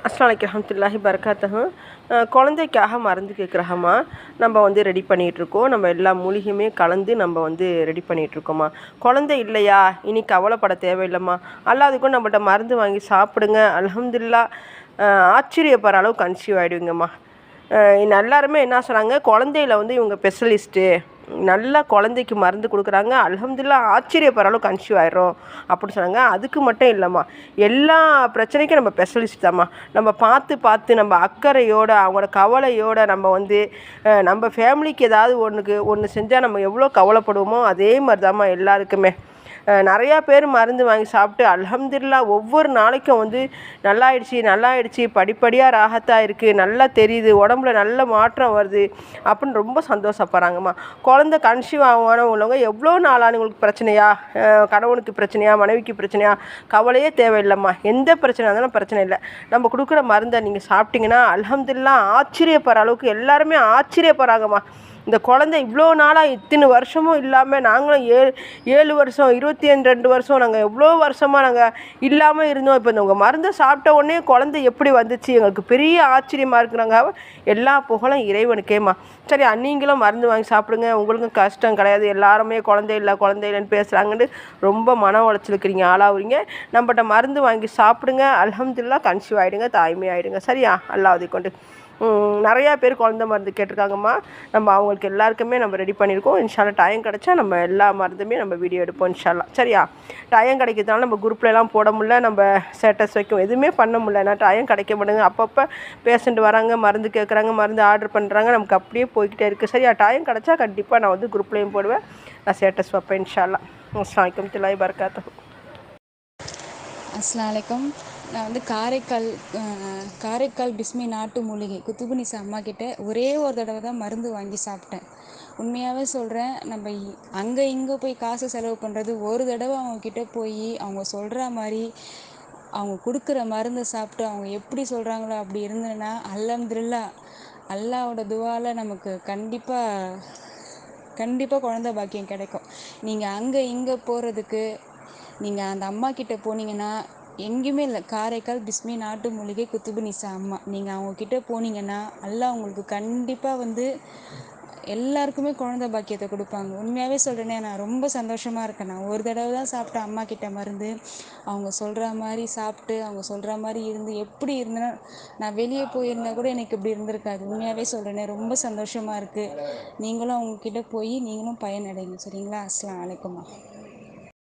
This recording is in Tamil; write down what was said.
அஸ்ஸலாமு அலைக்கும் வரஹ்மத்துல்லாஹி பரக்காத்துஹு. குழந்தைக்காக மருந்து கேட்குறாங்கம்மா. நம்ம ரெடி பண்ணிகிட்ருக்கோம். நம்ம எல்லா மூலிகையுமே கலந்து நம்ம ரெடி பண்ணிகிட்ருக்கோம்மா. குழந்தை இல்லையா, இனி கவலைப்பட தேவையில்லைம்மா. அல்லாதுக்கும் நம்மள்ட்ட மருந்து வாங்கி சாப்பிடுங்க. அல்ஹம்துலில்லாஹ் ஆச்சரியப்படுற அளவுக்கு கன்சீவ் ஆகிடுவீங்கம்மா. எல்லாருமே என்ன சொன்னாங்க, குழந்தையில இவங்க ஸ்பெஷலிஸ்ட்டு, நல்லா குழந்தைக்கு மருந்து கொடுக்குறாங்க, அல்ஹம்துலில்லாஹ் ஆச்சரியப்படுற அளவுக்கு கன்சீவ் ஆகிடும் அப்படின்னு சொன்னாங்க. அதுக்கு மட்டும் இல்லைம்மா, எல்லா பிரச்சனைக்கும் நம்ம ஸ்பெஷலிஸ்ட் தாம்மா. நம்ம பார்த்து பார்த்து நம்ம அக்கறையோடு அவங்களோட கவலையோடு நம்ம ஃபேமிலிக்கு ஏதாவது ஒன்று செஞ்சால் நம்ம எவ்வளோ கவலைப்படுவோமோ அதே மாதிரி தாம்மா எல்லாருக்குமே. நிறையா பேர் மருந்து வாங்கி சாப்பிட்டு அல்ஹம்துலில்லாஹ் ஒவ்வொரு நாளைக்கும் நல்லாயிடுச்சு, படிப்படியாக ராஹத்தாக இருக்குது, நல்லா தெரியுது, உடம்புல நல்ல மாற்றம் வருது அப்படின்னு ரொம்ப சந்தோஷப்படுறாங்கம்மா. குழந்தை கன்சீவ் உள்ளவங்க எவ்வளோ நாளான உங்களுக்கு பிரச்சனையா, கணவனுக்கு பிரச்சனையா, மனைவிக்கு பிரச்சனையா, கவலையே தேவையில்லைம்மா. எந்த பிரச்சனை இருந்தாலும் பிரச்சனை இல்லை. நம்ம கொடுக்குற மருந்தை நீங்கள் சாப்பிட்டீங்கன்னா அல்ஹம்துலில்லாஹ் ஆச்சரியப்படுற அளவுக்கு எல்லாருமே ஆச்சரியப்படுறாங்கம்மா. இந்த குழந்தை இவ்வளோ நாளாக இத்தனை வருஷமும் இல்லாமல், நாங்களும் 7 வருஷம் 22 வருஷம் நாங்கள் எவ்வளோ வருஷமாக நாங்கள் இல்லாமல் இருந்தோம். இப்போ உங்கள் மருந்தை சாப்பிட்ட உடனே குழந்தை எப்படி வந்துச்சு, எங்களுக்கு பெரிய ஆச்சரியமாக இருக்கிறாங்க. எல்லா புகழும் இறைவனுக்கேம்மா. சரி, நீங்களும் மருந்து வாங்கி சாப்பிடுங்க. உங்களுக்கும் கஷ்டம் கிடையாது. எல்லாருமே குழந்தை இல்லைன்னு பேசுகிறாங்கன்னு ரொம்ப மன உளைச்சலுக்குறீங்க, ஆளாகுறீங்க. நம்மகிட்ட மருந்து வாங்கி சாப்பிடுங்க. அல்ஹம்துலில்லாஹ் கன்சீவ் ஆகிடுங்க, தாய்மை ஆகிடுங்க. சரியா? அல்லாஹ் கொண்டு நிறையா பேர் குழந்த மருந்து கேட்டிருக்காங்கம்மா. நம்ம அவங்களுக்கு எல்லாருக்குமே நம்ம ரெடி பண்ணியிருக்கோம். இன்ஷால்லா டைம் கிடச்சா நம்ம எல்லா மருந்துமே நம்ம வீடியோ எடுப்போம் இன்ஷால்லா. சரியா? டைம் கிடைக்கிறதுனால நம்ம குரூப்லலாம் போட முடியல, நம்ம ஸ்டேட்டஸ் வைக்கும் எதுவுமே பண்ண முடியல. ஏன்னா டைம் கிடைக்க மாட்டேங்க. அப்பப்போ பேஷண்ட் வராங்க, மருந்து கேட்குறாங்க, மருந்து ஆர்டர் பண்ணுறாங்க, நமக்கு அப்படியே போய்கிட்டே இருக்குது. சரியா? டைம் கிடச்சா கண்டிப்பாக நான் குரூப்லேயும் போடுவேன், நான் ஸ்டேட்டஸ் வைப்பேன் இன்ஷால்லா. அஸ்ஸலாமு அலைக்கும் வரஹ்மத்துல்லாஹி பரக்காத்துஹு. அஸ்ஸலாமு அலைக்கும். நான் காரைக்கால் பிஸ்மி நாட்டு மூலிகை குத்துபுனிசா அம்மா கிட்ட ஒரே ஒரு தடவை தான் மருந்து வாங்கி சாப்பிட்டேன். உண்மையாகவே சொல்கிறேன், நம்ம அங்கே இங்கே போய் காசு செலவு பண்ணுறது, ஒரு தடவை அவங்கக்கிட்ட போய் அவங்க சொல்கிற மாதிரி அவங்க கொடுக்குற மருந்தை சாப்பிட்டு அவங்க எப்படி சொல்கிறாங்களோ அப்படி இருந்ததுன்னா அல்ஹம்துலில்லாஹ் அல்லாஹ்வோட துவாவில் நமக்கு கண்டிப்பாக குழந்தை பாக்கியம் கிடைக்கும். நீங்கள் அங்கே இங்கே போகிறதுக்கு நீங்கள் அந்த அம்மா கிட்ட போனீங்கன்னா எங்கேயுமே இல்லை. காரைக்கால் பிஸ்மி நாட்டு மூலிகை குத்துபுனிசா அம்மா, நீங்கள் அவங்கக்கிட்ட போனீங்கன்னா அல்லாஹ் உங்களுக்கு கண்டிப்பாக எல்லாருக்குமே குழந்தை பாக்கியத்தை கொடுப்பாங்க. உண்மையாகவே சொல்கிறேனே, நான் ரொம்ப சந்தோஷமாக இருக்கேன். நான் ஒரு தடவை தான் சாப்பிட்டேன் அம்மா கிட்ட மருந்து. அவங்க சொல்கிற மாதிரி சாப்பிட்டு அவங்க சொல்கிற மாதிரி இருந்து எப்படி இருந்தேன்னா, நான் வெளியே போயிருந்தால் கூட எனக்கு இப்படி இருந்திருக்காது. உண்மையாகவே சொல்கிறேனே, ரொம்ப சந்தோஷமாக இருக்குது. நீங்களும் அவங்கக்கிட்ட போய் நீங்களும் பயனடைங்க. சரிங்களா? அஸ்ஸலாமு அலைக்கும்.